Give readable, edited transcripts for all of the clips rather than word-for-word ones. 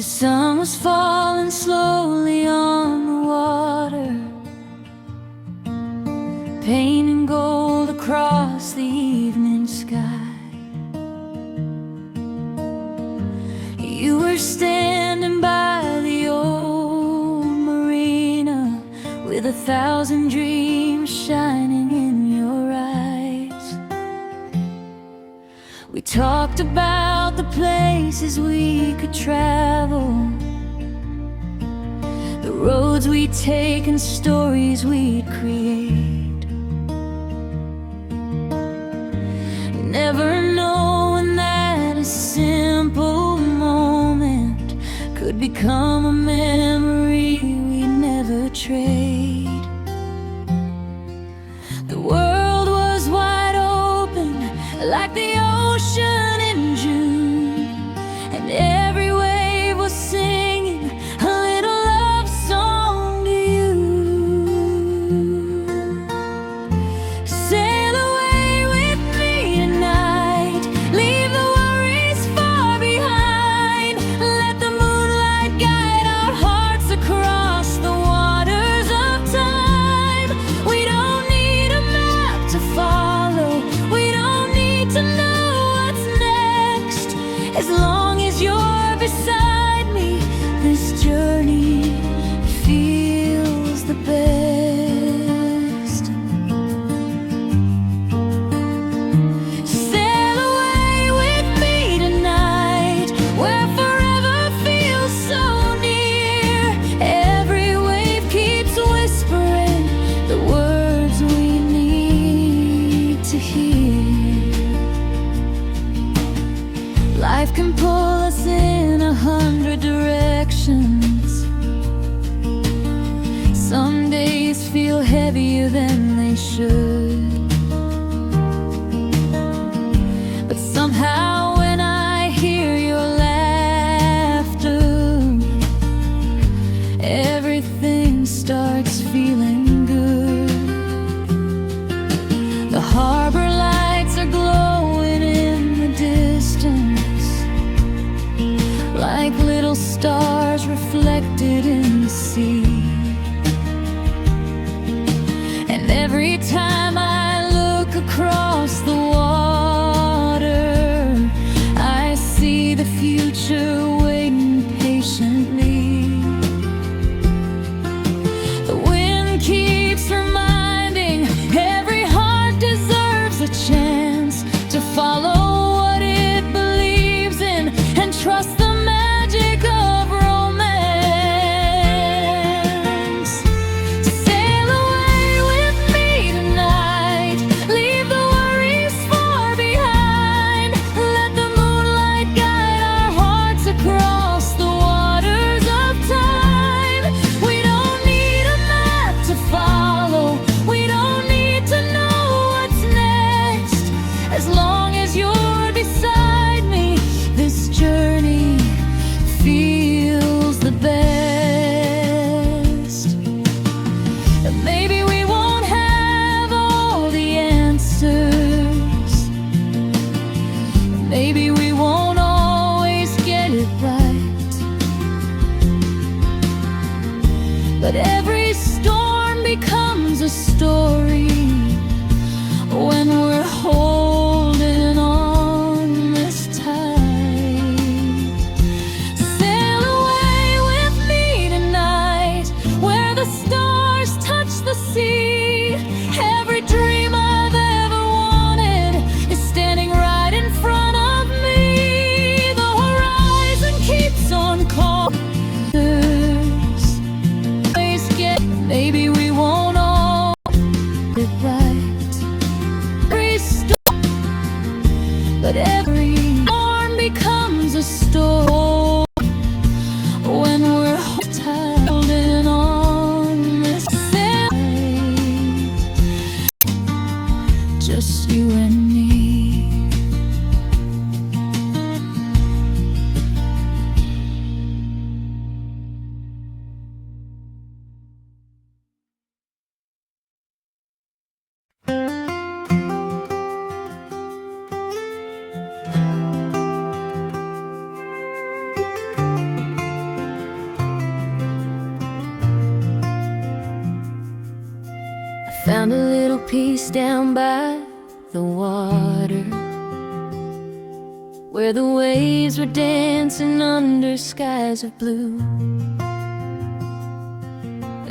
The sun was falling slowly on the water, painting gold across the evening sky. You were standing by the old marina with 1,000 dreams shining in your eyes. We talked about the places we could travel, the roads we'd take and stories we'd create. Never knowing that a simple moment could become a memory we'd never trade. The world was wide open like the ocean in June, and every wave was singing a little love song to you. Sail away with me tonight, leave the worries far behind, let the moonlight guide our hearts across the waters of time. We don't need a map to follow, we don't need to know what's next. As long as you're beside me, this journey feels the best. Sail away with me tonight, where forever feels so near. Every wave keeps whispering the words we need to hear. Life can pull us in 100 directions. Some days feel heavier than they should, but somehow when I hear your laughter, everything starts feeling good. The harbor lights are glowing in the distance, like little stars reflected in the sea. And every time I look across the water, I see the future waiting patiently. The wind keeps reminding every heart deserves a chance to follow what it believes in and trust the magic of romance. Sail away with me tonight, leave the worries far behind, let the moonlight guide our hearts across the waters of time. We don't need a map to follow, we don't need to know what's next. As long as you're beside me, this journey feels the best. Maybe we won't have all the answers, maybe we won't always get it right, but every storm becomes a story when we're holding on this tight. Sail away with me tonight, where the stars touch the sea. Every dream I've ever wanted is standing right in front of me. The horizon keeps on calling. Maybe we won't all get it right. Every storm Found a little peace down by the water, where the waves were dancing under skies of blue.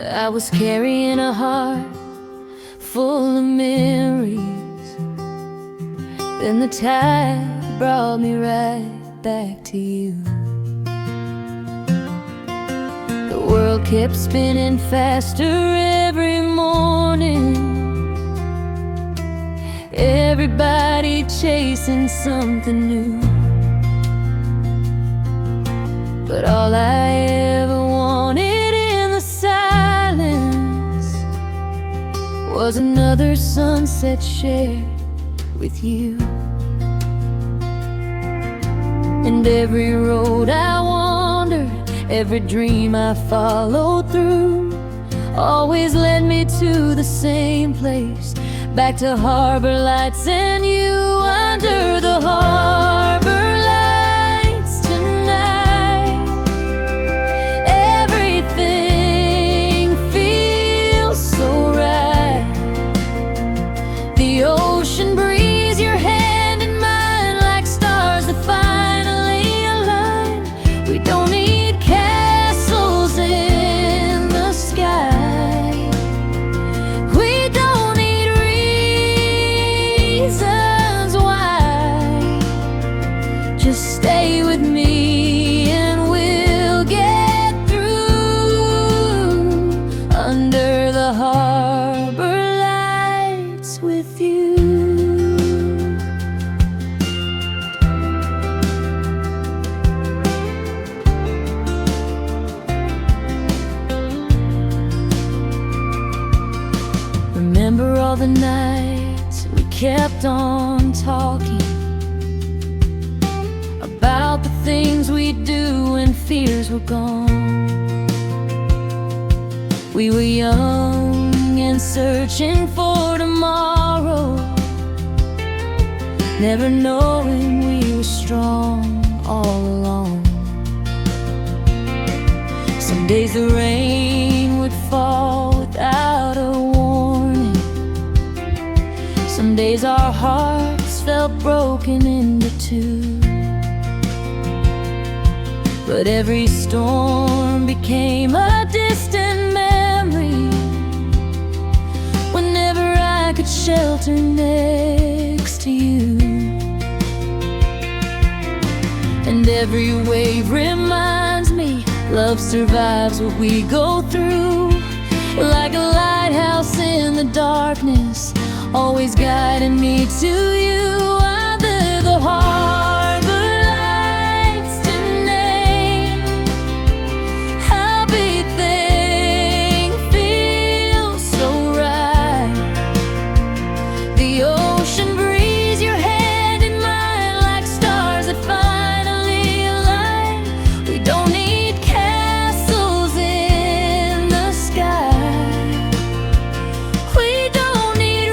I was carrying a heart full of memories, then the tide brought me right back to you. The world kept spinning faster every morning, everybody chasing something new. But all I ever wanted in the silence was another sunset shared with you. And every road I wandered, every dream I followed through, always led me to the same place, back to harbor lights and you. Under the harbor lights tonight, everything feels so right. The ocean breeze, your hand in mine, like stars that finally align. We don't need castles in the sky, we don't need reasons why. Just stay with me and we'll get through. Under the harbor lights with you. Remember all the nights we kept on talking about the things we'd do when fears were gone. We were young and searching for tomorrow, never knowing we were strong all along. Some days the rain would fall without a warning, some days our hearts felt broken into two. But every storm became a distant memory whenever I could shelter next to you. And every wave reminds me love survives what we go through, like a lighthouse in the darkness, always guiding me to you. Under the harbor lights tonight, everything feels so right. The ocean breeze, your hand in mine, like stars that finally align. We don't need castles in the sky, we don't need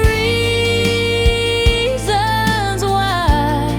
reasons why.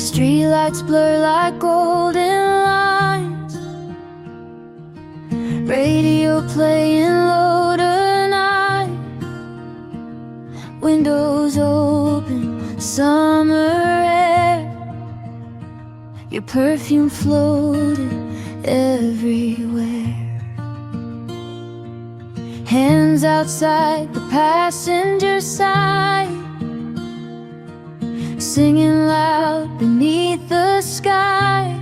Streetlights blur like golden lines, radio playing low tonight, windows open, summer air, your perfume floated everywhere. Hands outside the passenger side, singing loud beneath the sky.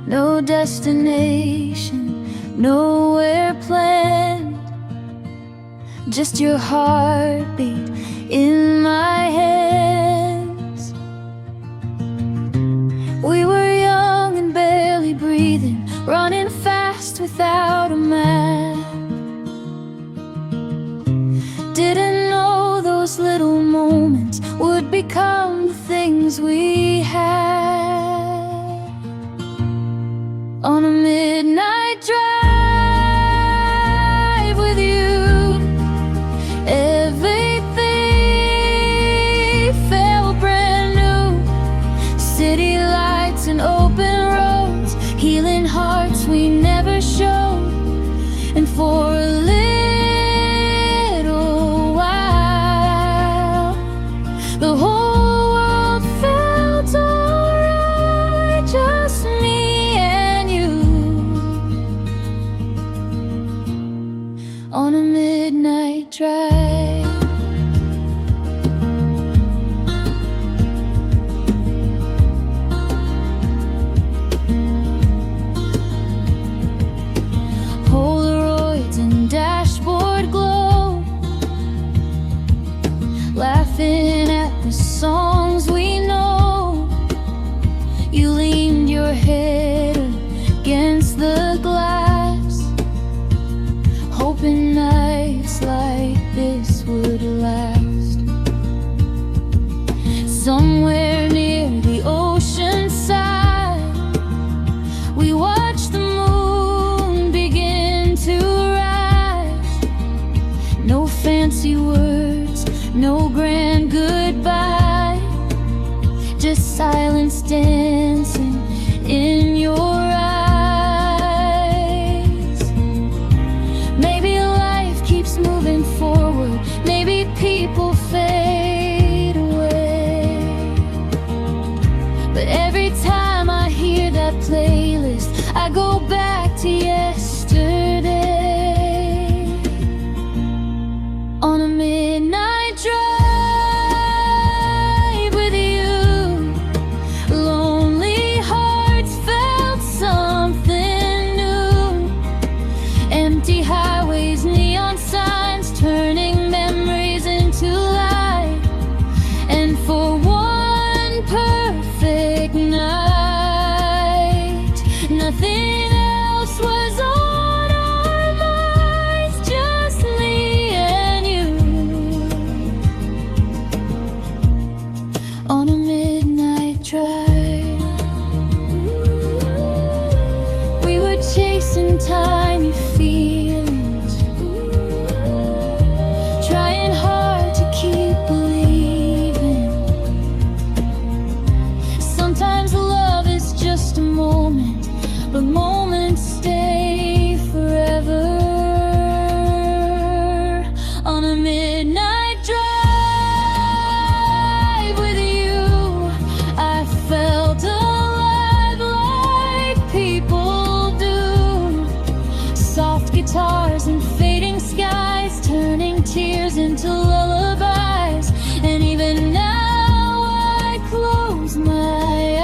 No destination, nowhere planned, just your heartbeat in my hands. We were young and barely breathing, running fast without a map. Didn't know those little moments would become the things we had. On a midnight drive with you, everything felt brand new. City lights and open roads, healing hearts we never showed. And for a little while, the whole world felt alright, just me and you. On a midnight drive, Polaroids and dashboard glow, laughing at the songs we know. You leaned your head against the glass, hoping nights like this would last. Somewhere near the ocean side, we watched the moon begin to rise. No fancy words, no grand goodbye, just silence dancing in your eyes. Maybe life keeps moving forward, maybe people fade away, but every time I hear that playlist, I go back to yesterday. On a midnight drive with you, lonely hearts felt something new. Empty highways, neon signs, turning memories into light. And for one perfect night, nothing else was on our minds, just me and you. On a midnight drive, we were chasing tiny feelings, trying hard to keep believing. Sometimes love is just a moment, but moments stay forever. On a midnight drive with you, I felt alive like people do. Soft guitars and fading skies, turning tears into lullabies. And even now I close my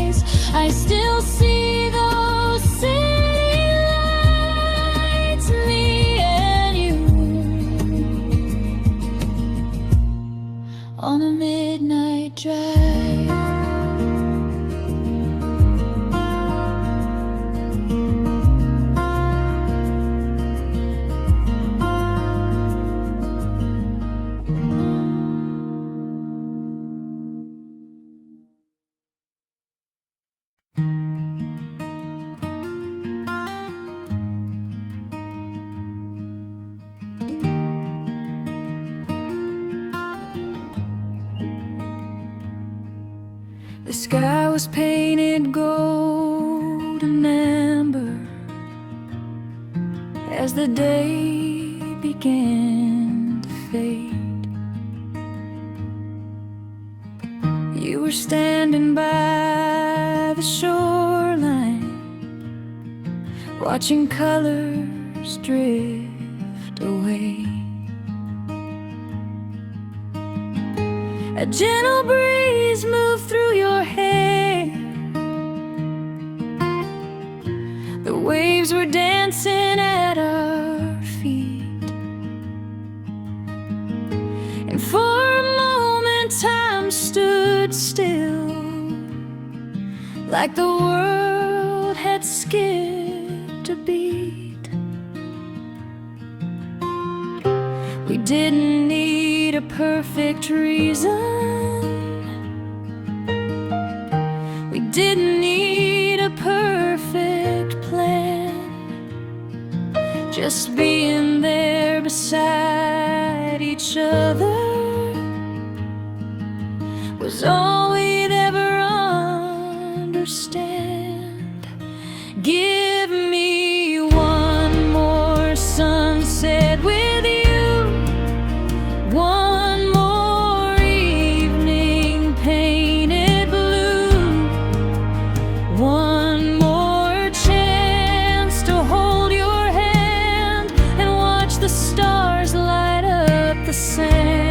eyes, I still see those city lights, me and you. On a midnight drive, The sky was painted gold and amber as the day began to fade. You were standing by the shoreline, watching colors drift away. A gentle breeze moved through your hair. The waves were dancing at our feet, and for a moment time stood still, like the world had skipped a beat. We didn't need a perfect reason, we didn't need a perfect plan. Just being there beside each other was all we'd ever understand. Give me one more sunset with you, one more evening painted blue, one more chance to hold your hand and watch the stars light up the sand.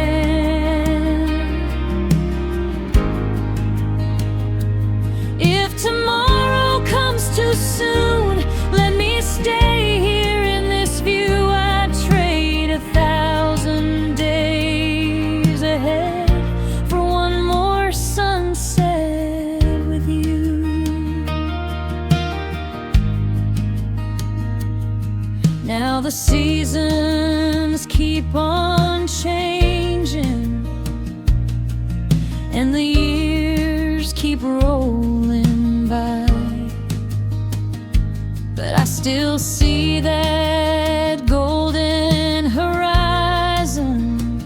If tomorrow comes too soon, let me stay here in this view. I'd trade 1,000 days ahead for one more sunset with you. Now the seasons keep on changing, and the years keep rolling by, but I still see that golden horizon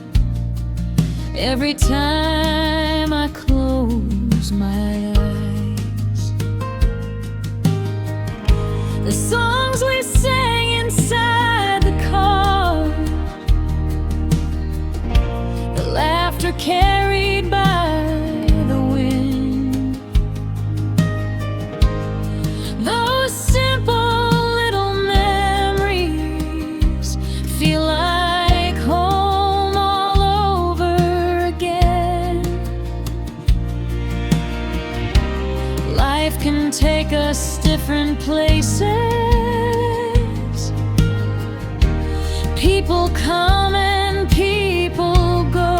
every time I close my eyes. The songs we sang inside the car, the laughter carried by the wind, those simple little memories feel like home all over again. Life can take us different places, people come and people go,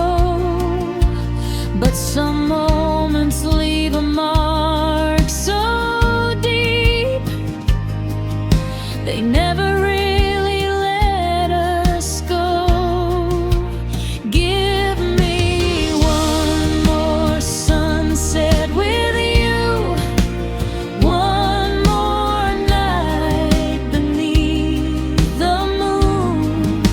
but some moments leave a mark so deep, they never really let us go. Give me one more sunset with you, one more night beneath the moon,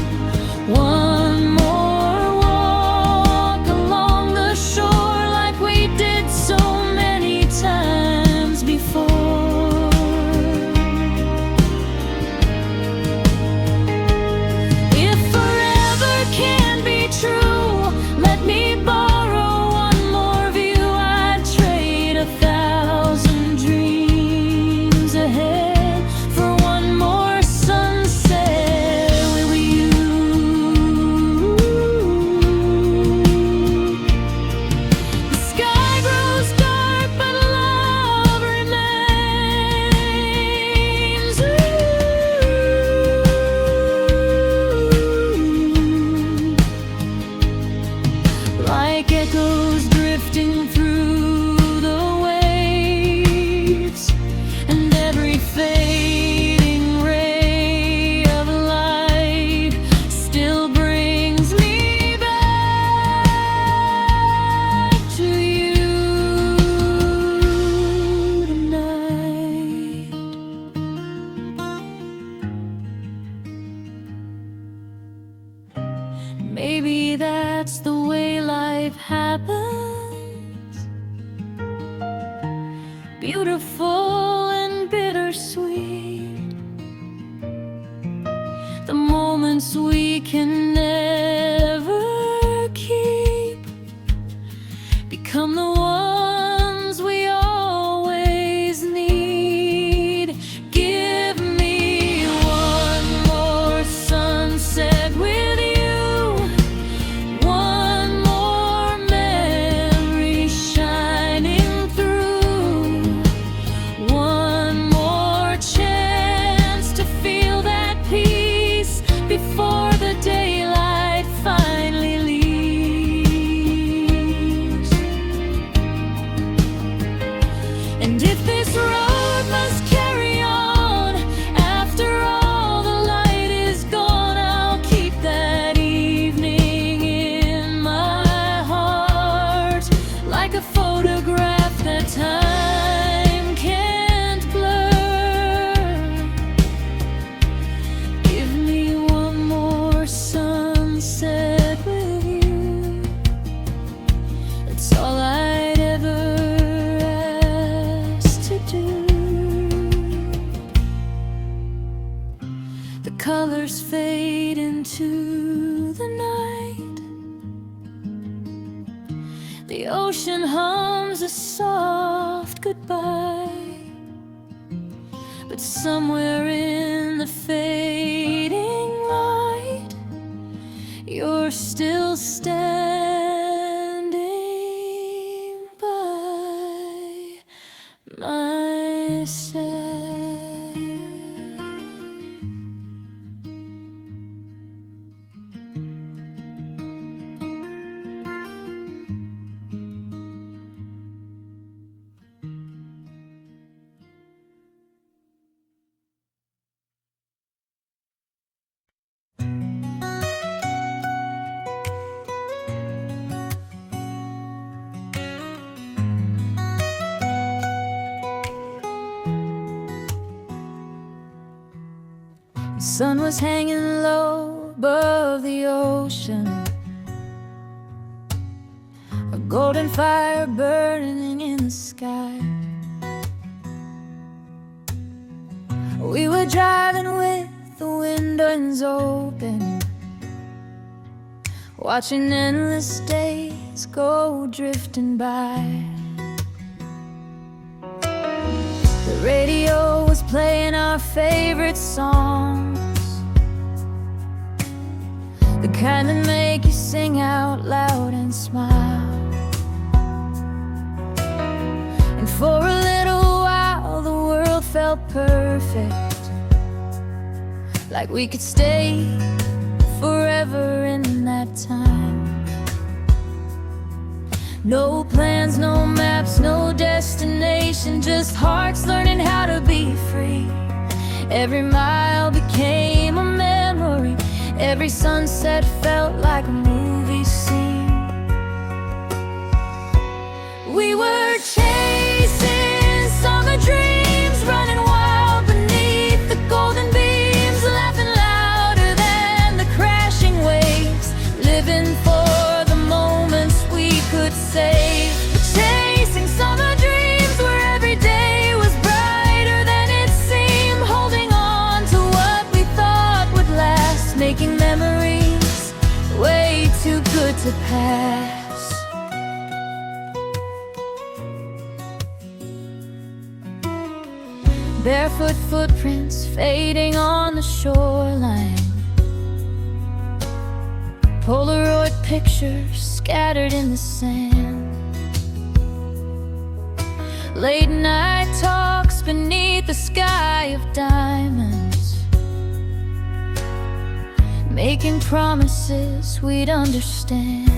one more walk along the shore like we did so many times before. If forever can be true, let me borrow one more view. I'd trade 1,000 dreams ahead for one more sunset with you. The sky grows dark, but love remains. Like echoes drifting through the waves, and every fading ray of light still brings me back to you tonight. Maybe that's the way life happens. beautiful and bittersweet. The moments we can never keep become the ones we always need. Give me one more sunset with you, one more memory shining through, one more chance to feel that peace before the daylight finally leaves. And if this road must carry on, after all the light is gone, I'll keep that evening in my heart, like a photograph that time can't blur. Give me one more sunset with you. That's all I'd ever ask to do. The colors fade into the night. The ocean hums a soft goodbye. But somewhere in the fading light, you're still standing by my side. The sun was hanging low above the ocean, a golden fire burning in the sky. We were driving with the windows open, watching endless days go drifting by. The radio was playing our favorite songs, the kind that make you sing out loud and smile. And for a little while the world felt perfect, like we could stay forever in that time. No plans, no maps, no destination, just hearts learning how to be free. Every mile became a memory, every sunset felt like a movie scene. We were chasing summer dreams, running wild beneath the golden beams, laughing louder than the crashing waves, living for the moments we could save. Chasing summer dreams where every day was brighter than it seemed, holding on to what we thought would last, making memories way too good to pass. Barefoot footprints fading on the shoreline, Polaroid pictures scattered in the sand, late night talks beneath the sky of diamonds, making promises we'd understand.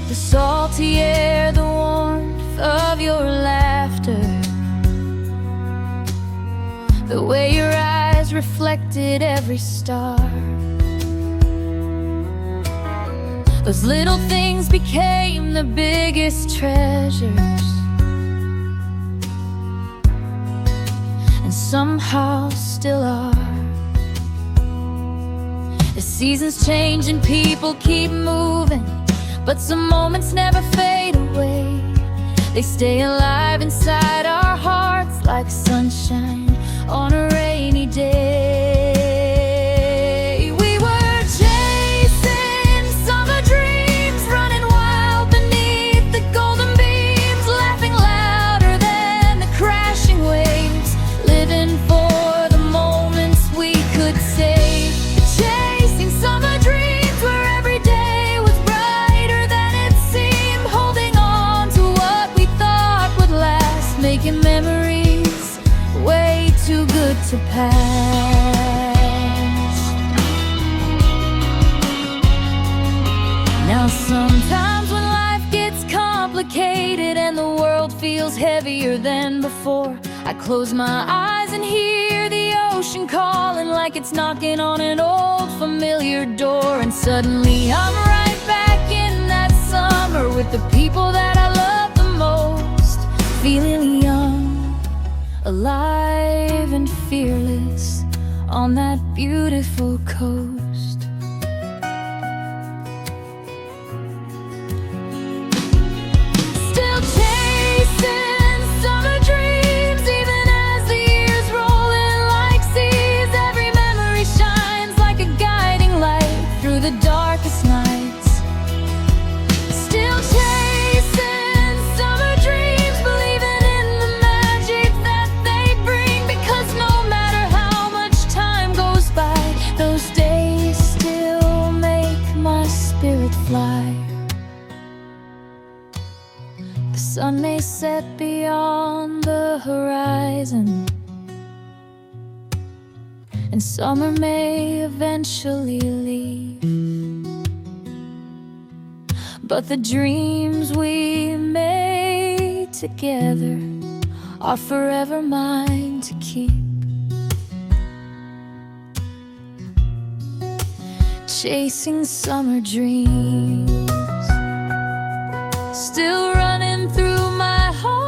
The salty air, the warmth of your laughter, the way your eyes reflected every star. Those little things became the biggest treasures, and somehow still are. The seasons change and people keep moving, but some moments never fade away. They stay alive inside our hearts like sunshine on a rainy day. We were chasing summer dreams, running wild beneath the golden beams, laughing louder than the crashing waves, living for the moments we could save. Chasing summer dreams where every day was brighter than it seemed, holding on to what we thought would last, making memories way too good to pass. Now sometimes when life gets complicated and the world feels heavier than before, I close my eyes and hear the ocean calling like it's knocking on an old familiar door. And suddenly I'm right back in that summer with the people that I love the most, feeling young, alive and fearless on that beautiful coast. Still chasing summer dreams, even as the years roll in like seas. Every memory shines like a guiding light through the darkest nights. Still chasing summer dreams, believing in the magic that they bring, because no matter how much time goes by, those days still make my spirit fly. The sun may set beyond the horizon, and summer may eventually leave, but the dreams we made together are forever mine to keep. Chasing summer dreams, still running through my heart.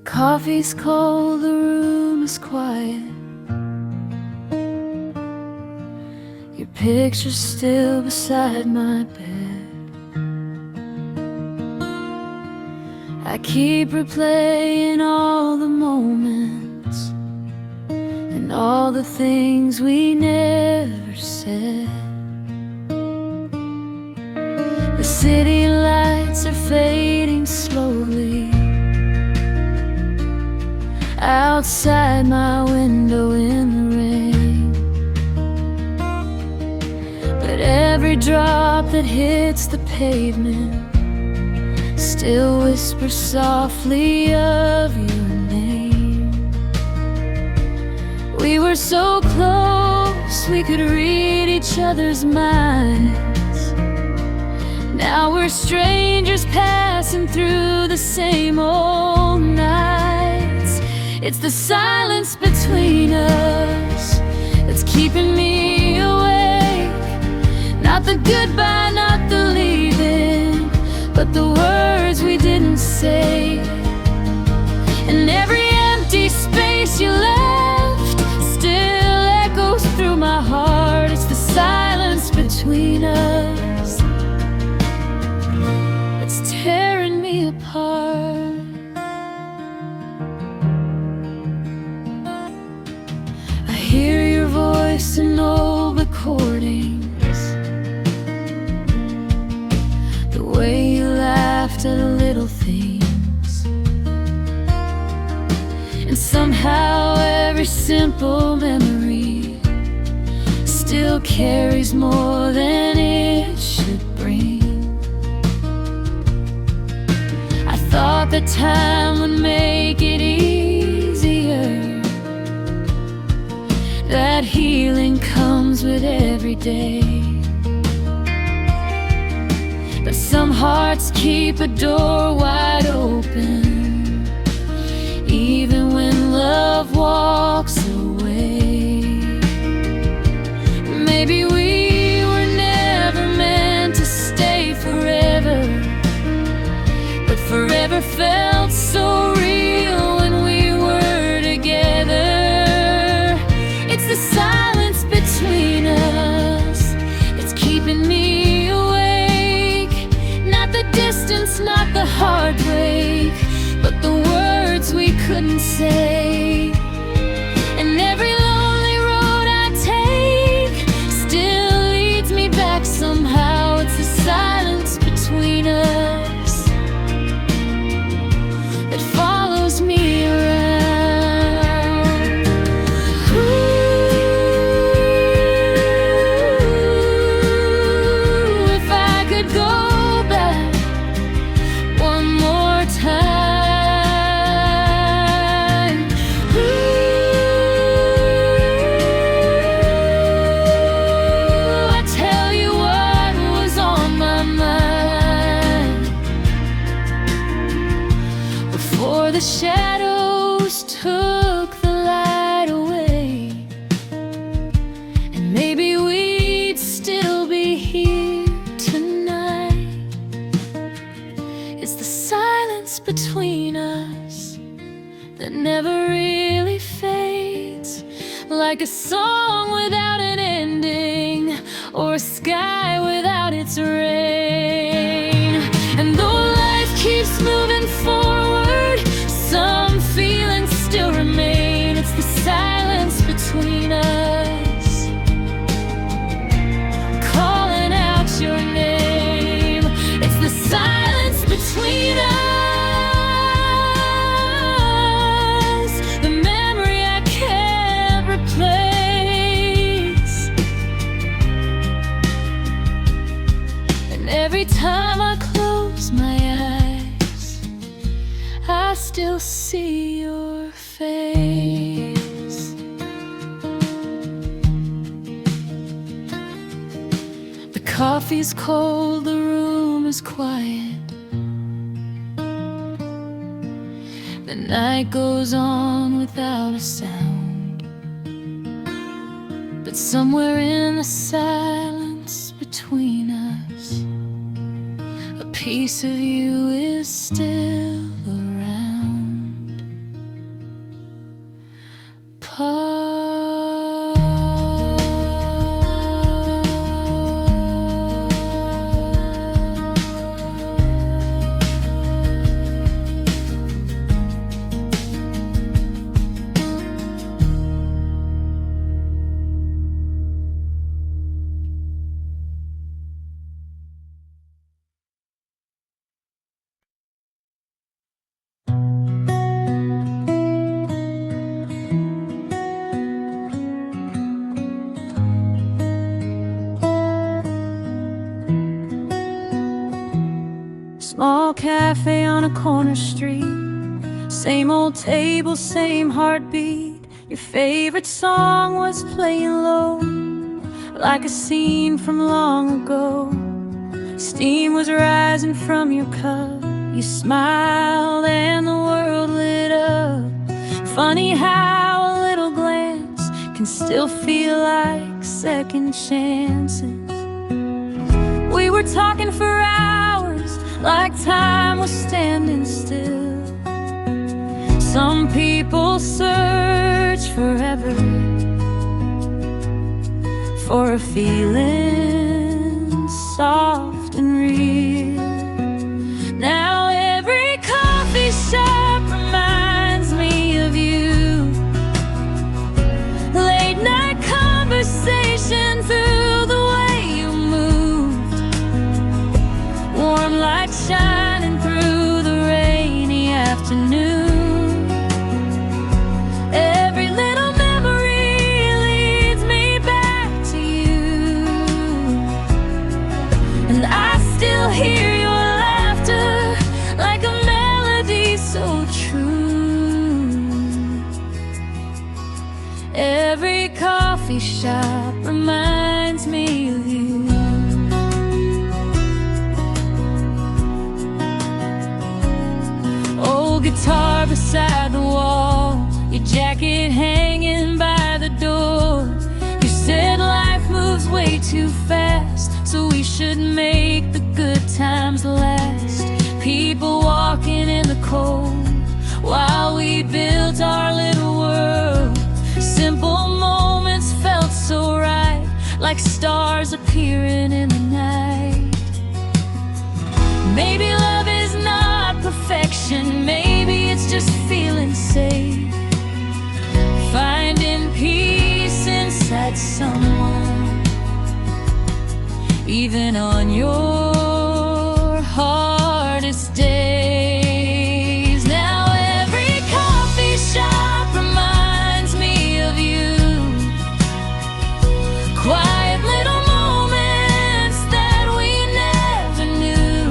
Coffee's cold, the room is quiet. Your picture's still beside my bed. I keep replaying all the moments and all the things we never said. The city lights are fading slowly outside my window in the rain, but every drop that hits the pavement still whispers softly of your name. We were so close, we could read each other's minds. Now we're strangers passing through the same old nights. It's the silence between us that's keeping me awake. Not the goodbye, not the leaving, but the words we didn't say. And every empty space you left still echoes through my heart. It's the silence between us that's tearing me apart. Hear your voice in old recordings, the way you laughed at little things, and somehow every simple memory still carries more than it should bring. I thought that time would make it easier, that healing comes with every day. But some hearts keep a door wide open never felt so real when we were together. It's the silence between us that's keeping me awake. Not the distance, not the heartbreak, but the words we couldn't say. And every lonely road I take still leads me back somehow. It's the silence between us that follows me around. Ooh, if I could go back one more time. Ooh, I tell you what was on my mind before the shadows took the light away. And maybe we'd still be here tonight. It's the silence between us that never really fades, like a song without an ending, or a sky without its rain. And though life keeps moving forward, some feelings still remain. It's the silence between us, calling out your name. It's the silence between us, the memory I can't replace. And every time I close my eyes, I still see your face. The coffee's cold, the room is quiet. The night goes on without a sound, but somewhere in the silence between us, a piece of you is still around. Small cafe on a corner street, same old table, same heartbeat. Your favorite song was playing low, like a scene from long ago. Steam was rising from your cup. You smiled and the world lit up. Funny how a little glance can still feel like second chances. We were talking for hours, like time was standing still. Some people search forever for a feeling soft and real. Now every coffee shop reminds me of you. Late night conversation through the way you moved. Warm light shining through the rainy afternoon. Every little memory leads me back to you, and I still hear your laughter like a melody so true. Every coffee shop reminds me of you. Old guitar beside the wall, your jacket hanging by the door. You said life moves way too fast, so we should make the good times last. People walking in the cold while we built our little world. Simple moments felt so right, like stars appearing in the night. Maybe love is not perfection, maybe it's just feeling safe, finding peace inside someone, even on your hardest days. Now every coffee shop reminds me of you, quiet little moments that we never knew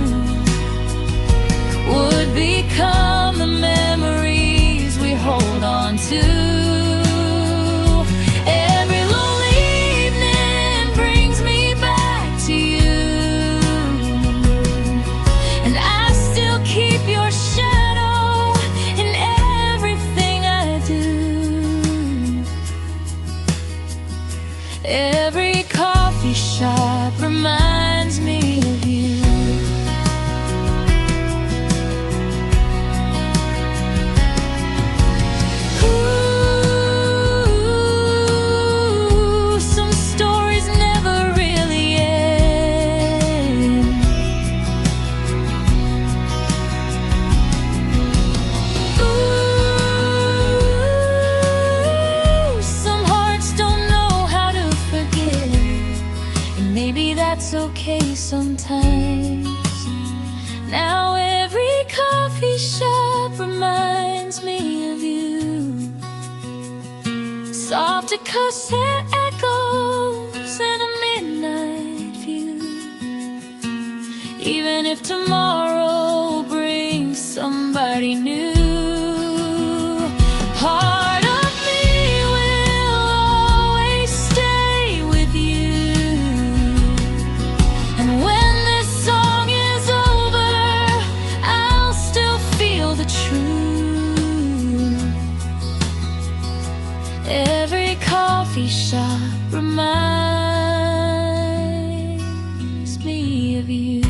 would become the memories we hold on to. Every lonely evening brings me back to you, and I still keep your shadow in everything I do. Every coffee shop reminds me of you. Ooh, some stories never really end. Ooh, some hearts don't know how to forget, and maybe that's okay sometimes. Now every coffee shop reminds me of you, soft acoustic echoes and a midnight view. Even if tomorrow brings somebody new, part of me will always stay with you. And when this song is over, I'll still feel the truth. Every coffee shop reminds me of you.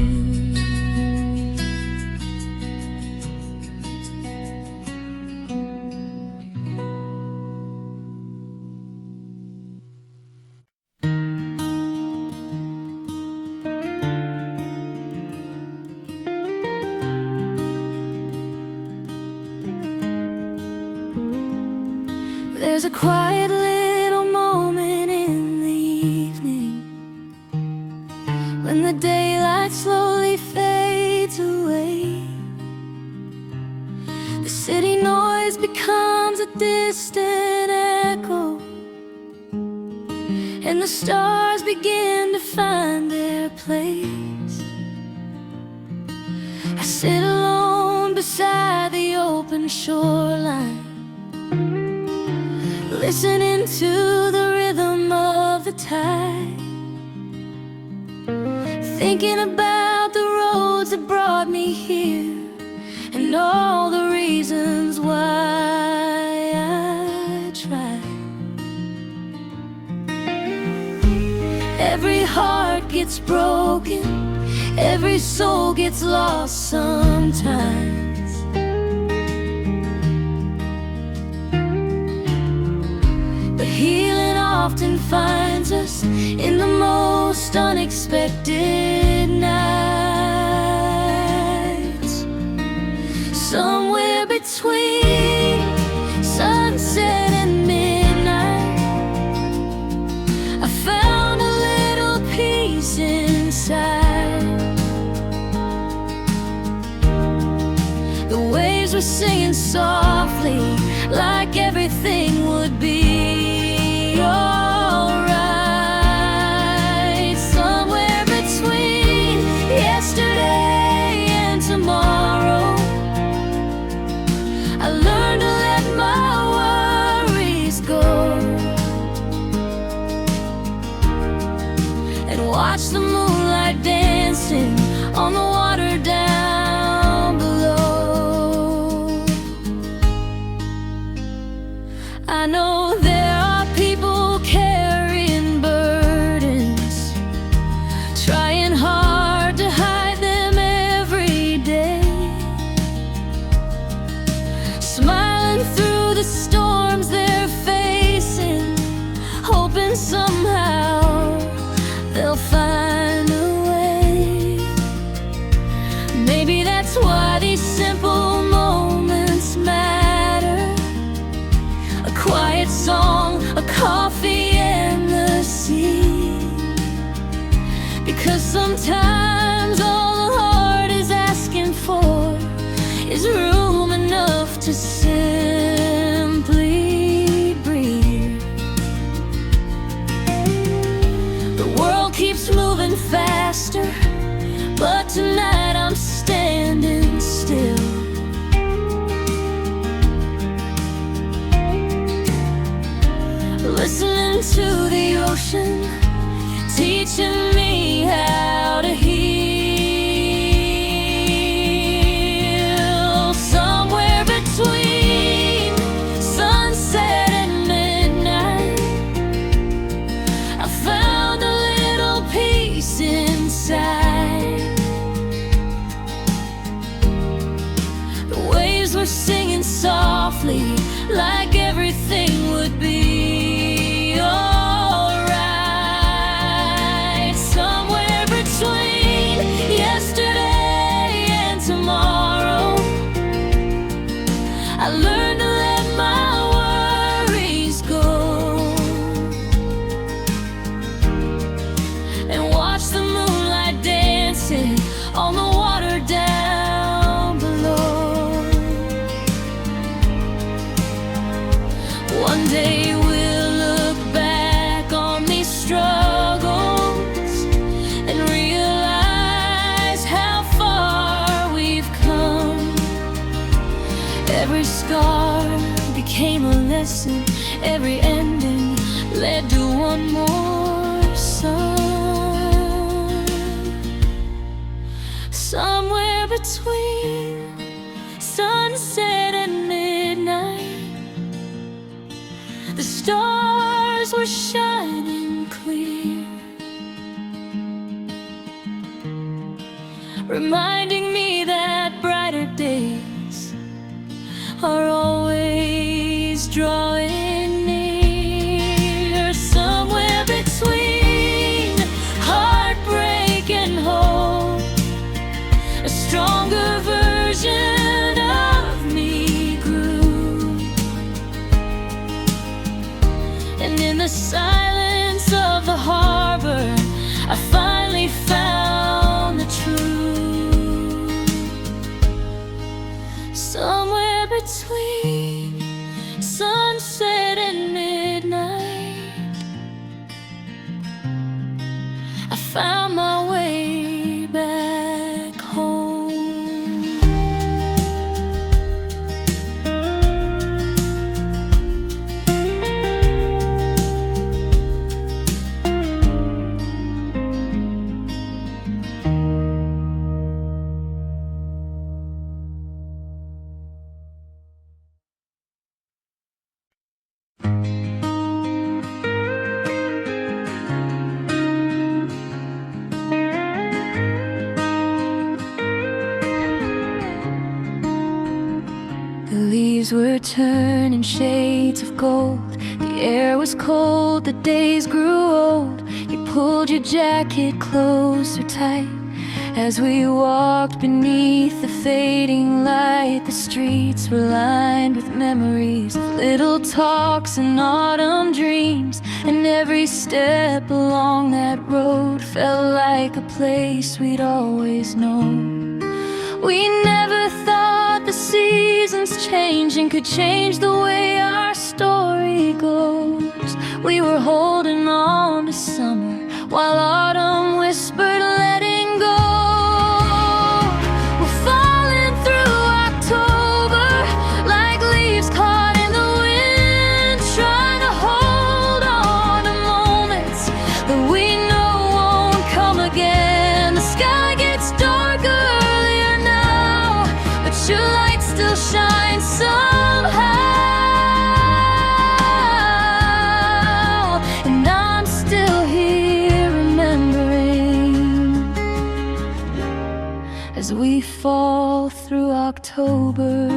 There's a quiet little moment in the evening when the daylight slowly fades away. The city noise becomes a distant echo, and the stars begin to find their place. I sit alone beside the open shoreline, listening to the rhythm of the tide, thinking about the roads that brought me here and all the reasons why I tried. Every heart gets broken, every soul gets lost sometimes. Healing often finds us in the most unexpected nights. Somewhere between sunset and midnight, I found a little peace inside. The waves were singing softly, like everything would be alright. Somewhere between yesterday and tomorrow, I learned to let my worries go and watch the moonlight dancing on the water down below. I know there are people carrying burdens, trying hard to hide them every day. somehow they'll find a way. Maybe that's why these simple moments matter. A quiet song, a coffee and the sea. Because sometimes all the heart is asking for is room enough to simply breathe. The world keeps moving faster, but tonight I'm standing still. Listening to the ocean, teaching me how to heal. Somewhere between sunset and midnight, I found a little peace inside. The waves were singing softly, like everything would be alright. Somewhere between yesterday and tomorrow, I learned to let my worries go and watch the moonlight dancing on the water down below. One day we'll look back on these struggles and realize how far we've come. Every scar became a lesson, every ending led to one more sun. Somewhere between sunset and midnight, the stars were shining clear, reminding me that brighter days are always drawing near. Somewhere between heartbreak and hope, a stronger version of me grew. And in the silence of the harbor, I finally found the truth. Somewhere between sunset and midnight, I found my way back home. The leaves were turning shades of gold. The air was cold, the days grew old. You pulled your jacket closer tight as we walked beneath the fading light. The streets were lined with memories of little talks and autumn dreams, and every step along that road felt like a place we'd always known. We never thought the seasons changing could change the way our story goes. We were holding on to summer while autumn whispered letting go. We're falling through October like leaves caught in the wind, trying to hold on to moments that we know won't come again. The sky gets darker earlier now, but your light still shines somehow, and I'm still here remembering as we fall through October.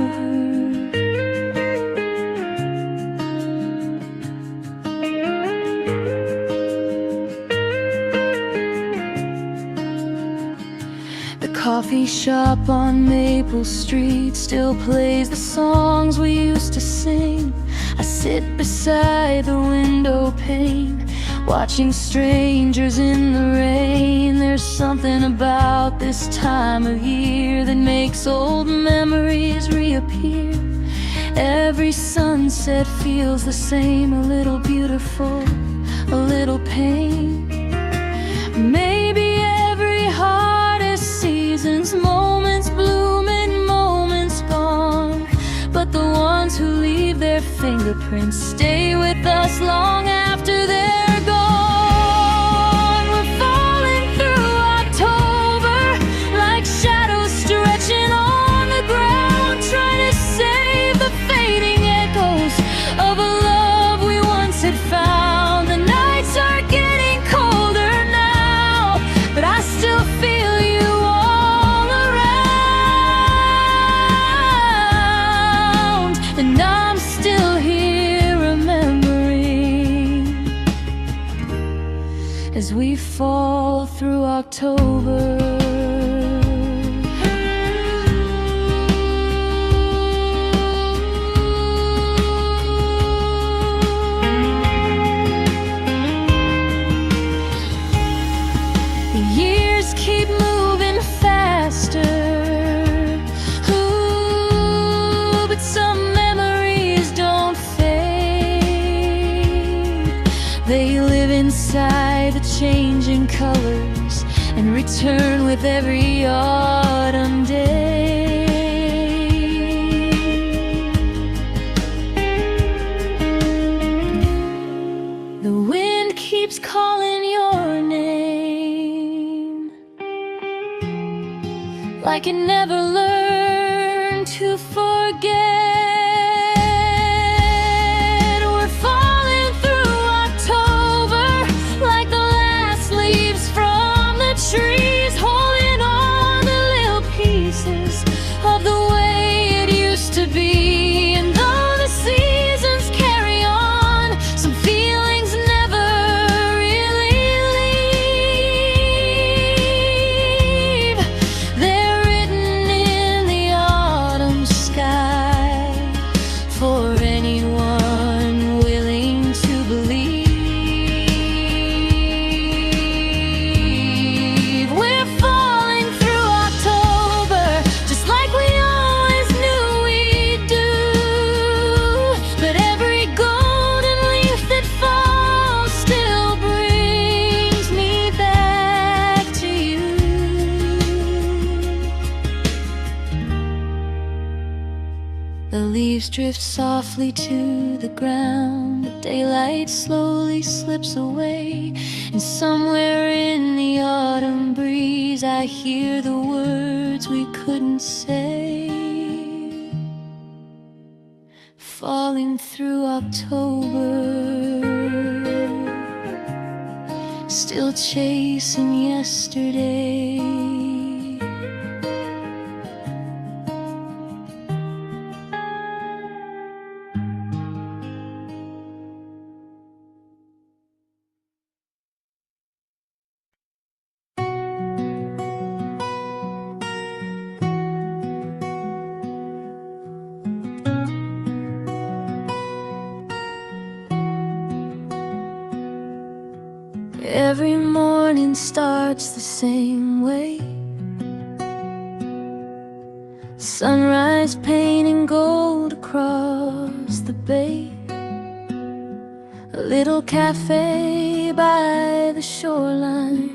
coffee shop on Maple Street still plays the songs we used to sing. I sit beside the window pane, watching strangers in the rain. There's something about this time of year that makes old memories reappear. Every sunset feels the same, a little beautiful, a little pain. Maybe every heart has seasons, moments blooming, moments gone, but the ones who leave their fingerprints stay with us long after they're gone. We're falling through October like shadows stretching on the ground, trying to save the fading echoes of a love we once had found. The nights are getting colder now, but I still feel you all around, and I'm still here remembering as we fall through October. Years keep moving faster, ooh, but some memories don't fade. They live inside the changing colors and return with every autumn day. The wind keeps calling your name, like it never learned to forget. We're falling through October like the last leaves from the trees, holding on to little pieces of the way it used to be. And though the seasons carry on, some feelings never really leave. They're written in the autumn sky for anyone willing to believe. We're falling through October just like we always knew we'd do, but every golden leaf that falls still brings me back to you. The leaves drift softly to the ground, the daylight slowly slips away, and somewhere in the autumn breeze I hear the words we couldn't say. Falling through October, still chasing yesterday. Every morning starts the same way. Sunrise painting gold across the bay. A little cafe by the shoreline,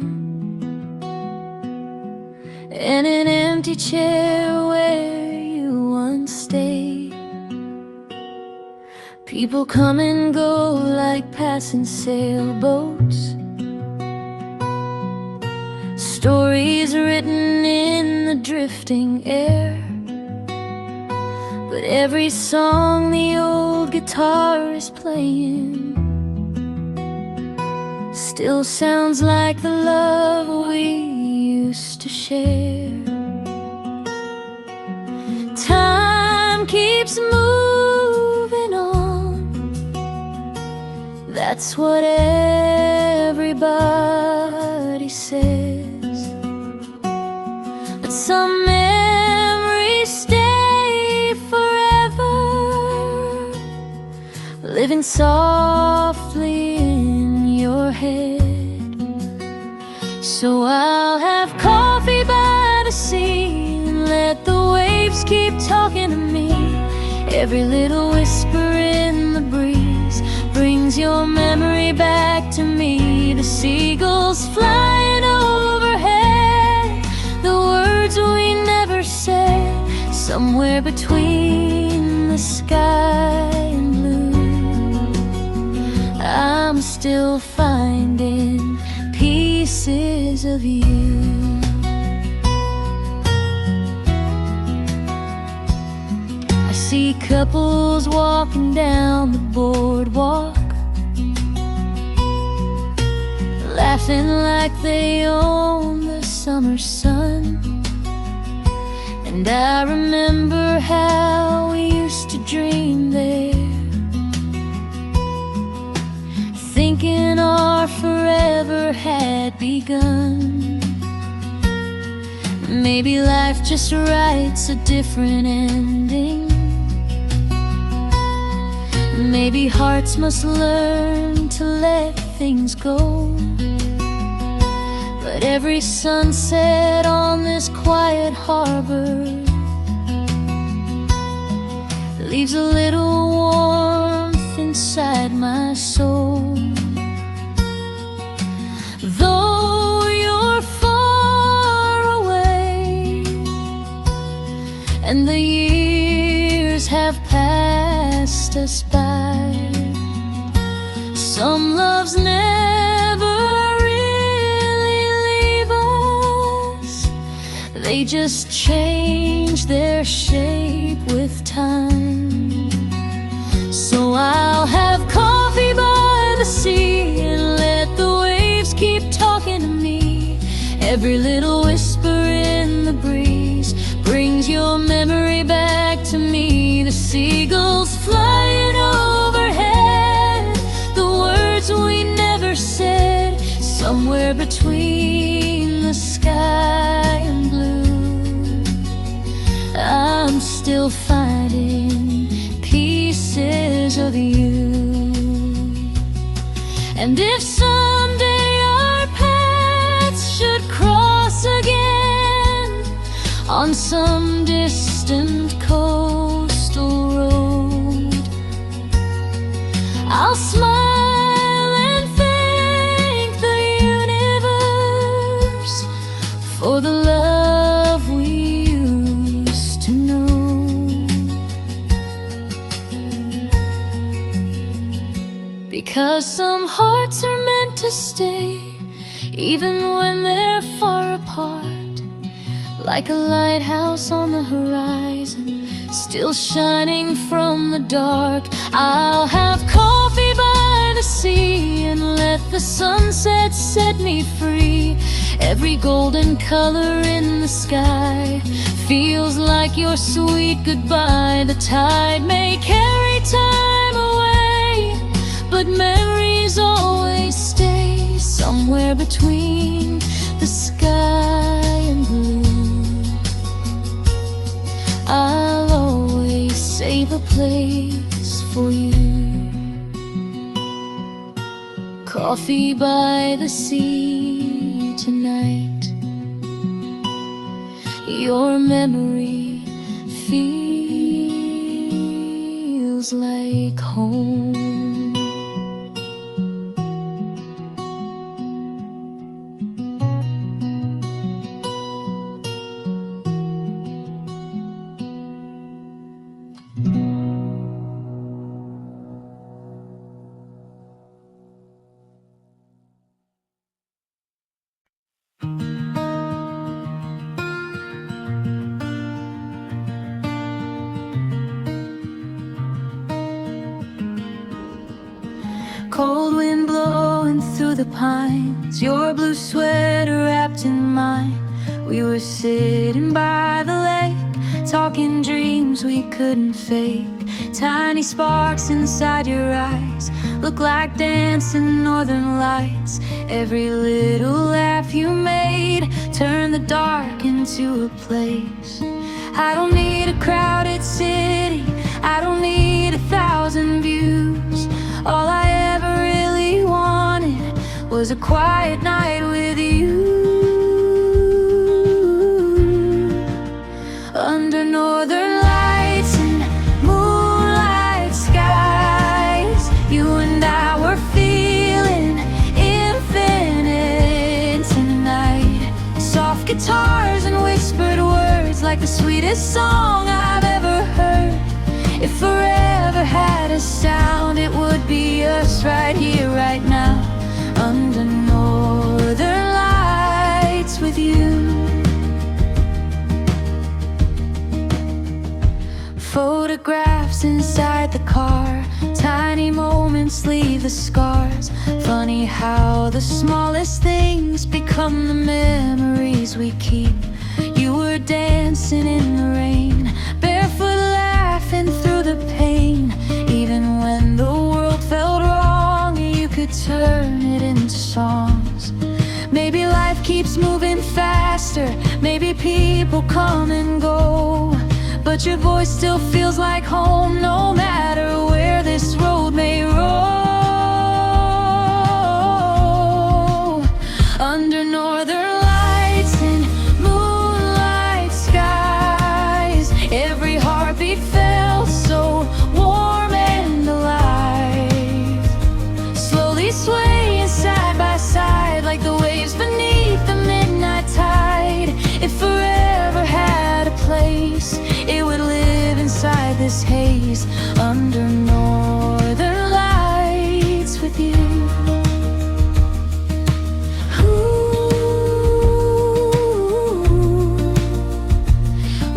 and an empty chair where you once stayed. People come and go like passing sailboats, stories written in the drifting air. But every song the old guitar is playing still sounds like the love we used to share. Time keeps moving on, that's what everybody says. But some softly in your head. So I'll have coffee by the sea and let the waves keep talking to me. Every little whisper in the breeze brings your memory back to me. The seagulls flying overhead, the words we never said, somewhere between the sky and blue. I'm still finding pieces of you. I see couples walking down the boardwalk, laughing like they own the summer sun. And I remember how we used to dream there, thinking our forever had begun. Maybe life just writes a different ending. Maybe hearts must learn to let things go. But every sunset on this quiet harbor leaves a little warmth inside my soul. Though you're far away and the years have passed us by, some loves never really leave us. They just change their shape with time. So I'll have coffee by the sea and let the waves keep talking to me. Every little whisper in the breeze brings your memory back to me. The seagulls flying overhead, the words we never said, somewhere between the sky and blue. I'm still finding pieces of you. And if someday our paths should cross again on some distant coastal road, I'll smile and thank the universe for the love we used to know. Because some hearts are meant to stay even when they're far apart, like a lighthouse on the horizon, still shining from the dark. I'll have coffee by the sea and let the sunset set me free. Every golden color in the sky feels like your sweet goodbye. The tide may carry time away, but memories always stay somewhere between the sky and blue. I'll always save a place for you. Coffee by the sea tonight, your memory feels like home. Cold wind blowing through the pines, your blue sweater wrapped in mine. We were sitting by the lake, talking dreams we couldn't fake. Tiny sparks inside your eyes look like dancing northern lights. Every little laugh you made turned the dark into a place. I don't need a crowded city, I don't need 1,000 views. was a quiet night with you. Under northern lights and moonlight skies, you and I were feeling infinite tonight. Soft guitars and whispered words, like the sweetest song I've ever heard. If forever had a sound, it would be us right here, right now, under northern lights with you. Photographs inside the car, tiny moments leave the scars. Funny how the smallest things become the memories we keep. You were dancing in the rain, barefoot laughing through the pain. Even when the world felt wrong, you could turn it into songs. Maybe life keeps moving faster, maybe people come and go, but your voice still feels like home, no matter where this road may roll. Under northern lights and moonlight skies, every heartbeat felt so warm and alive. Slowly swaying side by side, like the waves beneath the midnight tide. If forever had a place, it would live inside this haze, under northern lights with you. Ooh,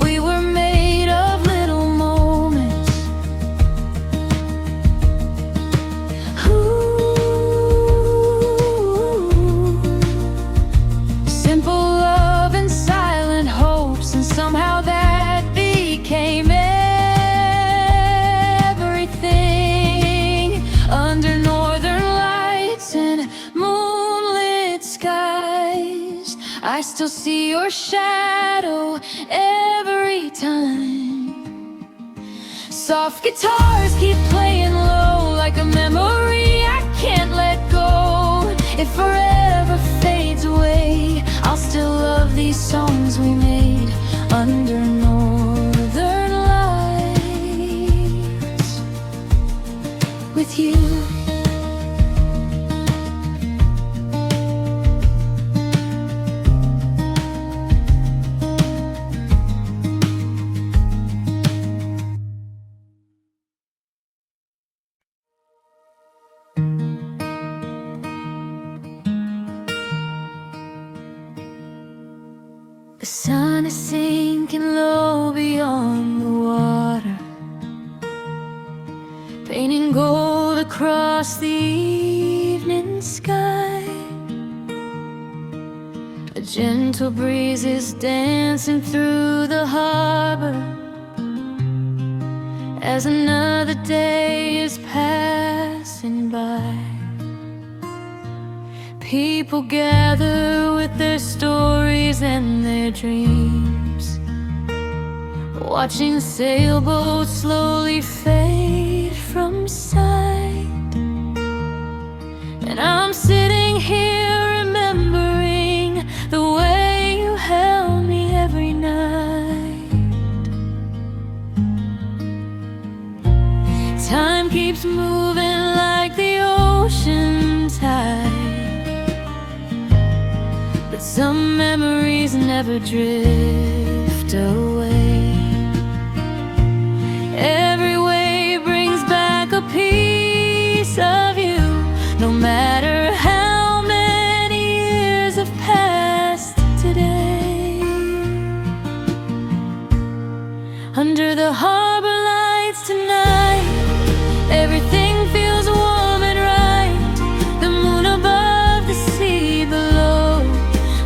we were made of little moments. Ooh, simple love and silent hopes, and somehow that became everything. Under northern lights and moonlit skies, I still see your shadow every time. Soft guitars keep playing low, like a memory I can't let go. If forever fades away, I'll still love these songs we made, under northern lights with you. The sun is sinking low beyond the water, painting gold across the evening sky. A gentle breeze is dancing through the harbor as another day is passing by. People gather with their stories and their dreams, watching sailboats slowly fade from sight. And I'm sitting here remembering the way you held me every night. Time keeps moving like the ocean tide, but some memories never drift away. Every wave brings back a piece of you, no matter how many years have passed today. Under the harbor lights tonight, everything feels warm and right. The moon above, the sea below,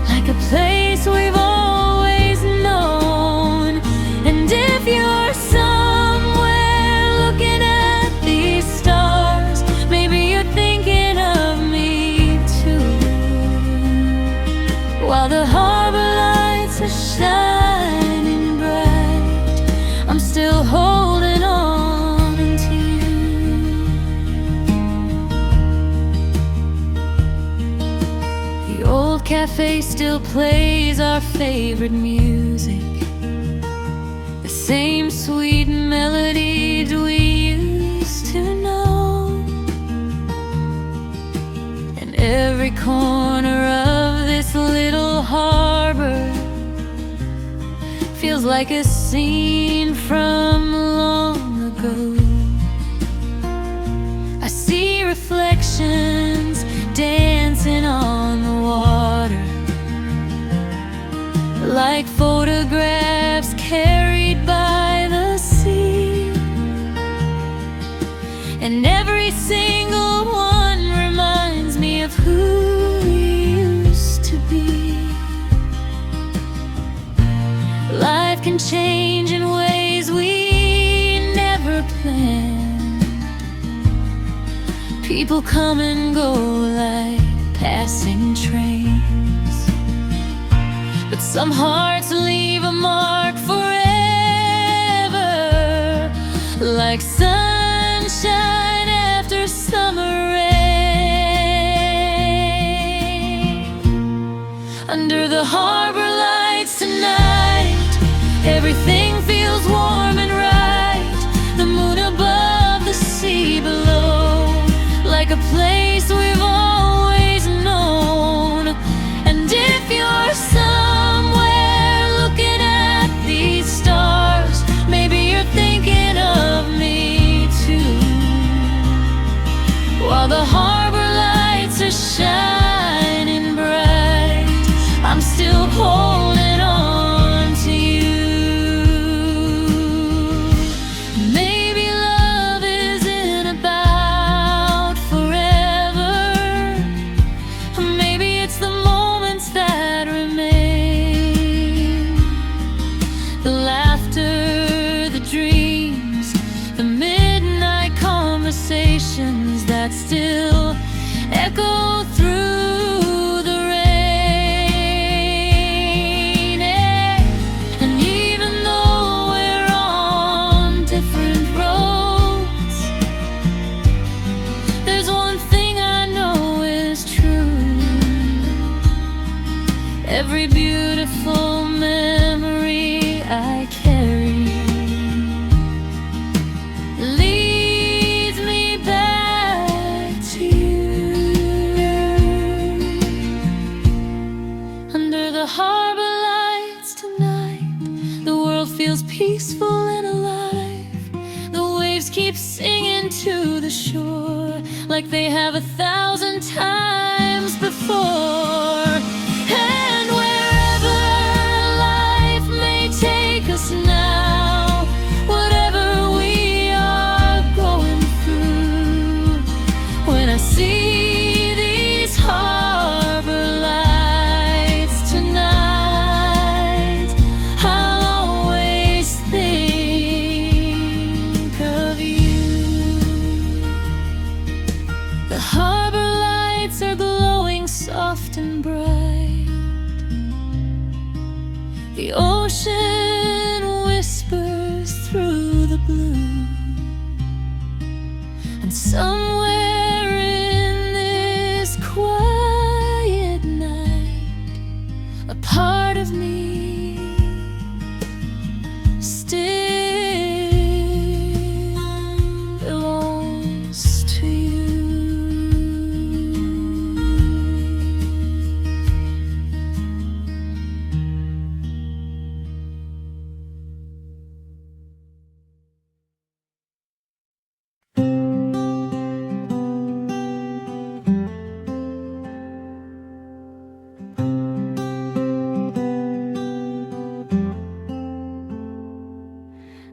like a place we've always known. And if you're somewhere looking at these stars, maybe you're thinking of me too. While the harbor lights are shining bright, I'm still holding on to you. cafe still plays our favorite music, the same sweet melodies we used to know. And every corner of this little harbor feels like a scene from long ago. I see reflections dancing on the water, like photographs carried by the sea. And every single one reminds me of who we used to be. Life can change in ways we never planned. People come and go like passing trains, but some hearts leave a mark forever, like sunshine after summer rain. Under the harbor lights tonight, everything feels warm and right. The moon above, the sea below, like a place we've always known. And if you're somewhere looking at these stars, maybe you're thinking of me too. While the harbor lights are shining bright, I'm still holding on to you. Maybe love isn't about forever. Maybe it's the moments that remain, the laughter, the dreams, the midnight conversations that still echo through the rain. And even though we're on different roads, there's one thing I know is true. Every beautiful memory I carry leads me back to you. Under the harbor lights tonight, the world feels peaceful and alive. The waves keep singing to the shore like they have 1,000 times before. And wherever life may take us now, whatever we are going through, when I see these harbor lights tonight, I'll always think of you. The harbor lights are glowing soft and bright. The ocean whispers through the blue. And somewhere in this quiet night, a part of me still belongs to you.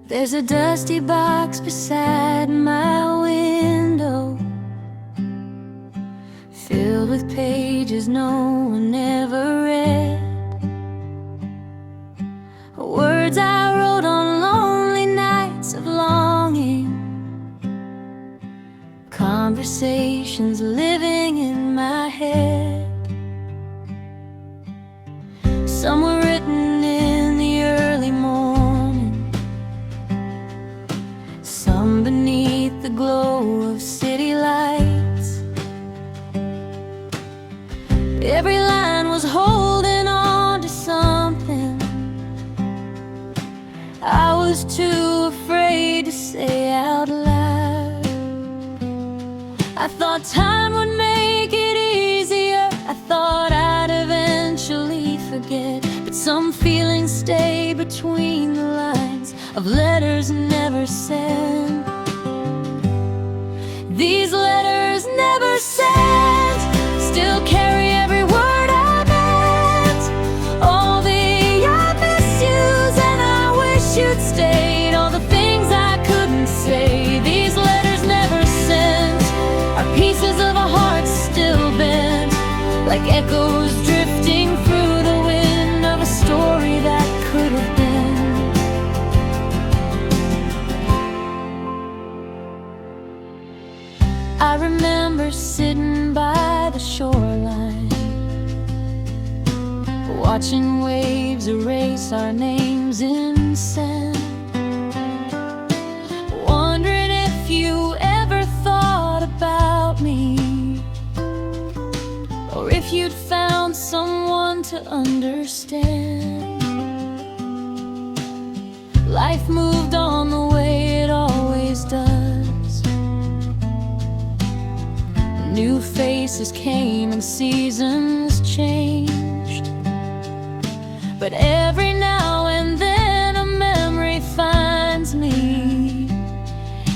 There's a dusty box beside my window, filled with pages no one ever read. Words I wrote on lonely nights of longing, conversations living in my head. Some were written in the early morning, some beneath the glow of city lights. Every line was say out loud. I thought time would make it easier, I thought I'd eventually forget, but some feelings stay between the lines of letters never sent. These letters never sent still carry every word I meant, all the I miss yous and I wish you'd stayed, all the things I couldn't say. These letters never sent are pieces of a heart still bent, like echoes drifting through the wind of a story that could have been. I remember sitting by the shoreline, watching waves erase our names in sand, wondering if you ever thought about me, or if you'd found someone to understand. Life moved on the way it always does. New faces came and seasons changed, but every now and then a memory finds me,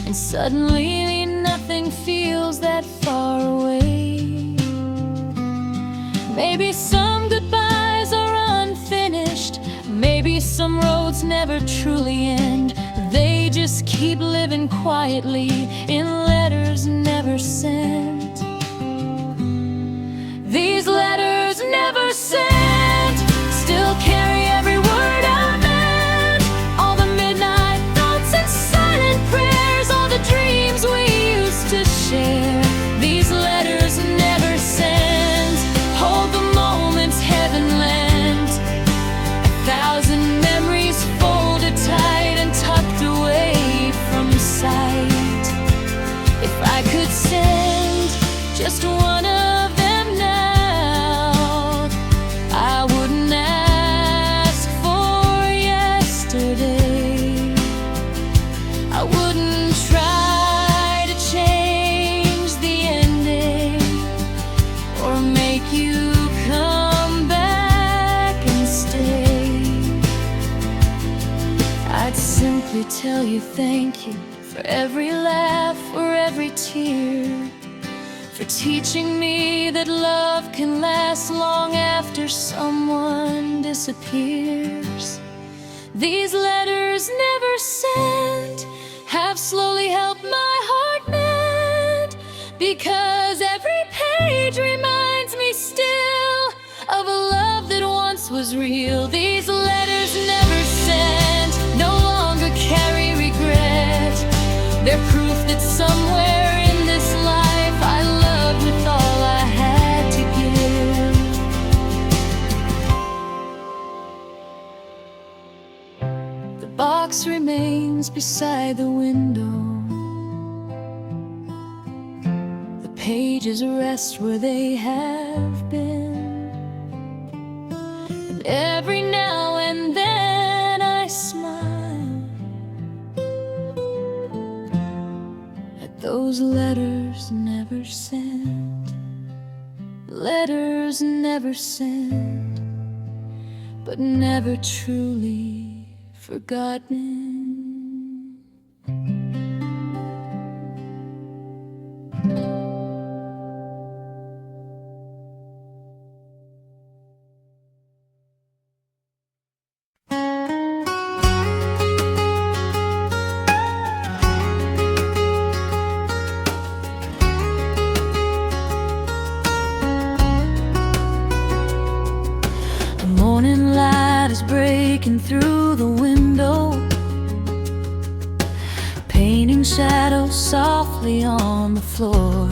and suddenly nothing feels that far away. Maybe some goodbyes are unfinished, maybe some roads never truly end, they just keep living quietly in letters never sent. These letters never sent still carry every word I meant, all the midnight thoughts and silent prayers, all the dreams we used to share. These letters never sent hold the moments heaven lent, 1,000 memories folded tight and tucked away from sight. If I could send just one of them now, I wouldn't ask for yesterday. I wouldn't try to change the ending or make you come back and stay. I'd simply tell you thank you for every laugh, for every tear, for teaching me that love can last long after someone disappears. These letters never sent have slowly helped my heart mend, because every page reminds me still of a love that once was real. These letters never sent no longer carry regret, they're proof that somewhere in this life I loved with all I had to give. The box remains beside the window, the pages rest where they have been, and every now and then I smile at those letters never sent. Letters never sent, but never truly forgotten. Morning light is breaking through the window, painting shadows softly on the floor.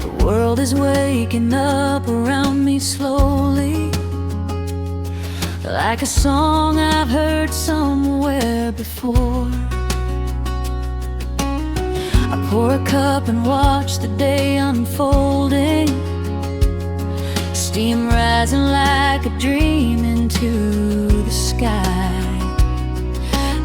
The world is waking up around me slowly, like a song I've heard somewhere before. I pour a cup and watch the day unfolding, steam rising like a dream into the sky.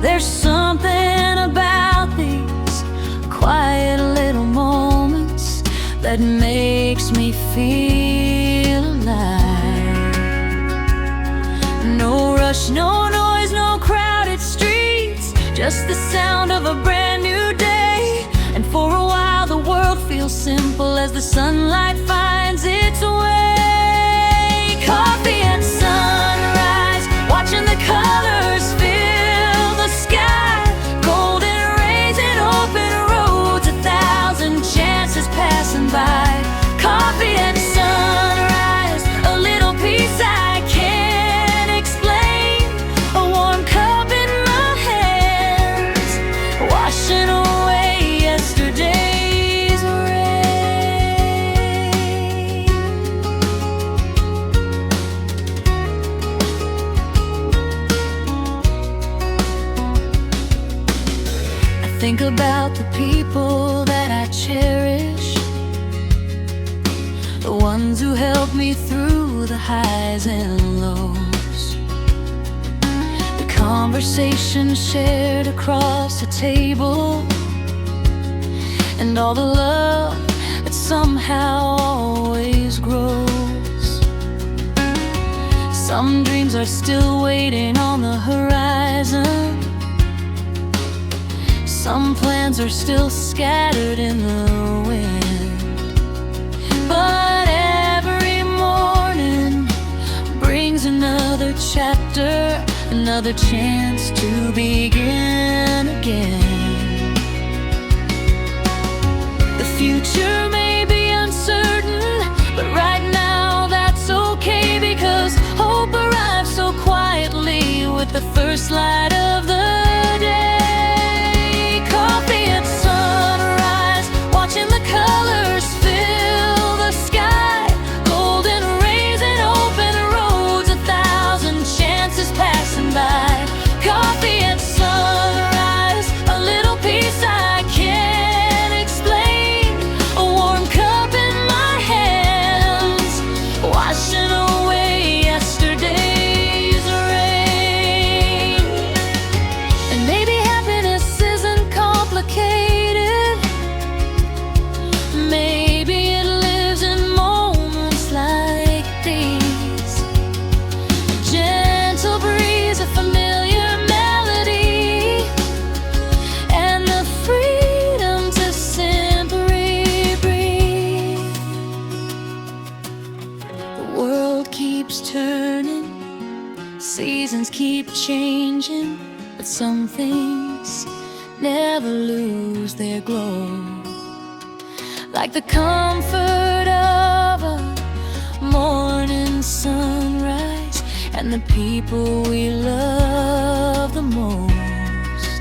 There's something about these quiet little moments that makes me feel alive. No rush, no noise, no crowded streets, just the sound of a brand new day. And for a while the world feels simple as the sunlight finds its way. Coffee and sunrise, watching the colors fill the sky. Golden rays and open roads, 1,000 chances passing by. Coffee and sunrise, a little peace I can't explain. A warm cup in my hands, washing away yesterday's rain. I think about the people that I cherish, the ones who helped me through the highs and lows, the conversations shared across the table, and all the love that somehow always grows. Some dreams are still waiting on the horizon, some plans are still scattered in the wind. But every morning brings another chapter, another chance to begin again. The future may be uncertain, but right now that's okay, because hope arrives so quietly with the first light of the day. Coffee at sunrise, watching the colors fill the sky. Golden rays and open roads, 1,000 chances passing by. Coffee at sunrise, a little peace I can't explain. A warm cup in my hands, washing away yesterday's rain. And maybe happiness isn't complicated. Maybe it lives in moments like these. A gentle breeze, a familiar melody, and the freedom to simply breathe. The world keeps turning, seasons keep changing, but some things never lose their glow. Like the comfort of a morning sunrise, and the people we love the most.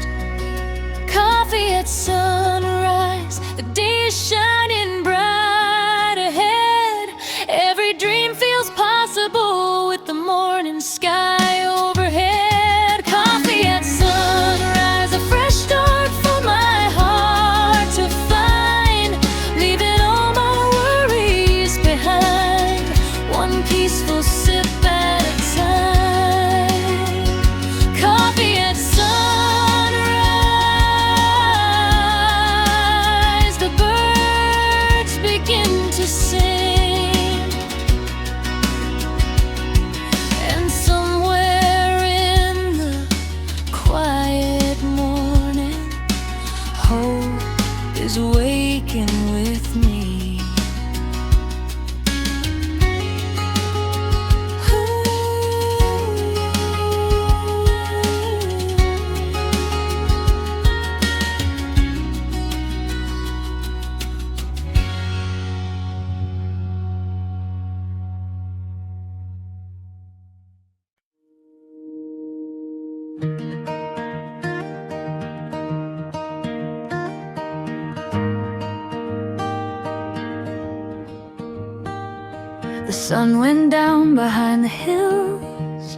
Coffee at sunrise, the day is shining bright ahead. Every dream feels possible with the morning sky overhead. Coffee at sunrise, a fresh start for my heart to find, leaving all my worries behind, one peaceful sip at a time. Coffee at sunrise, the birds begin to sing, and somewhere in the quiet morning, hope is waking with me. The sun went down behind the hills.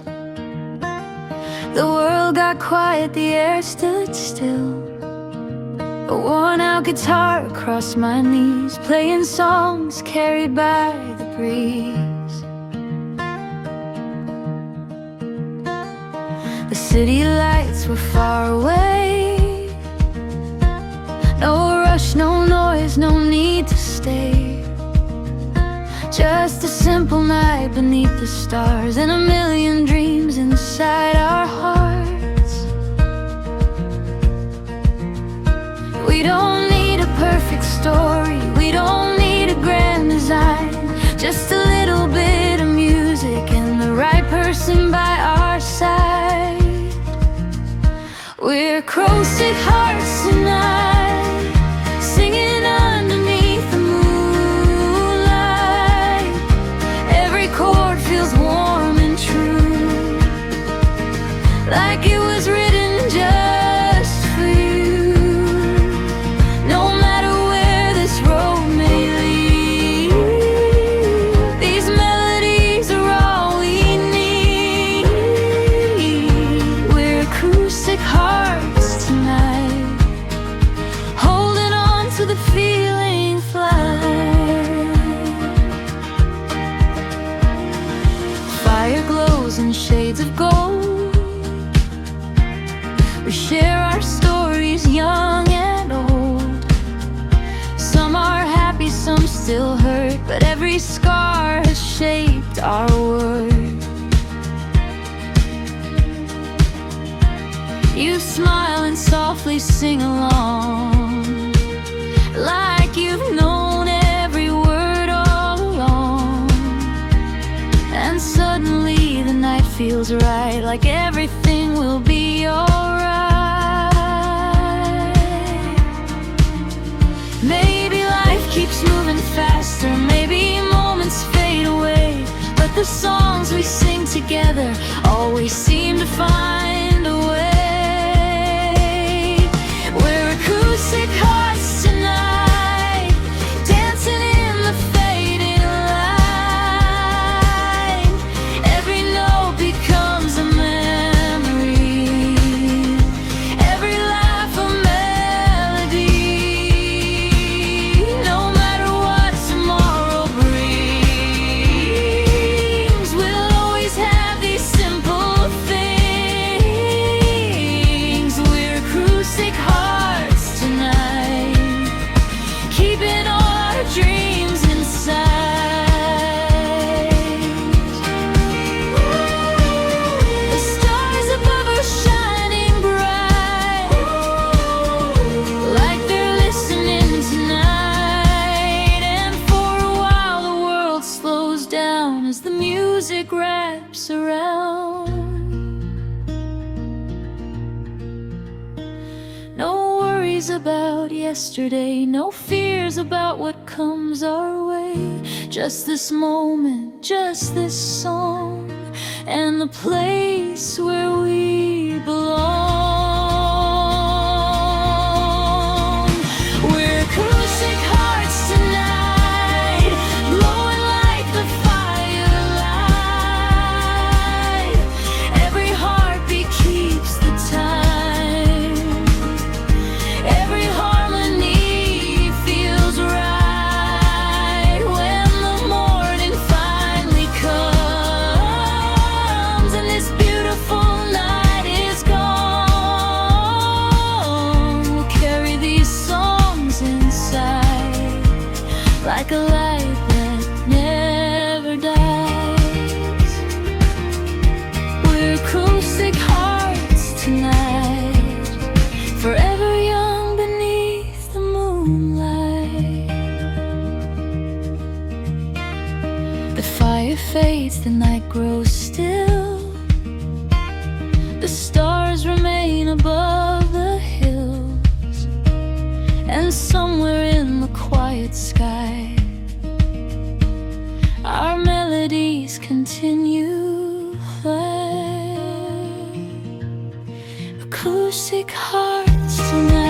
The world got quiet, the air stood still. A worn-out guitar across my knees, playing songs carried by the breeze. The The city lights were far away. No rush, no noise, no need to stay. Just a simple night beneath the stars, and a million dreams inside our hearts. We don't need a perfect story, we don't need a grand design. Just a little bit of music and the right person by our side. We're acoustic hearts tonight, singing underneath the moonlight. Every chord feels warm and true, like it was written just for you. No matter where this road may lead, these melodies are all we need. We're acoustic hearts tonight, holding on to the feeling flight. Fire glows in shades of gold. We share our stories, young and old. Some are happy, some still hurt, but every scar has shaped our world. You smile and softly sing along, like you've known every word all along. And suddenly the night feels right, like everything will be alright. Maybe life keeps moving faster, maybe moments fade away, but the songs we sing together always seem to find a way. We're acoustic hearts tonight, dancing in the fading light. Every note becomes a memory, every laugh a melody. No matter what tomorrow brings, we'll always have these simple things. We're acoustic hearts tonight, keeping all our dreams inside. The stars above are shining bright, like they're listening tonight. And for a while the world slows down as the music wraps around. No worries about yesterday, no fears about what comes our way. Just this moment, just this song, and the place where we belong. We're acoustic hearts tonight, glowing like the firelight. Every heartbeat keeps the time, every harmony feels right. When the morning finally comes and this beautiful night is gone, we'll carry these songs inside, like a light that never dies. We're acoustic hearts tonight, forever young beneath the moonlight. The fire fades, the night grows still. The stars remain above the hills, and somewhere in the quiet sky, our melodies continue flying. Acoustic hearts tonight.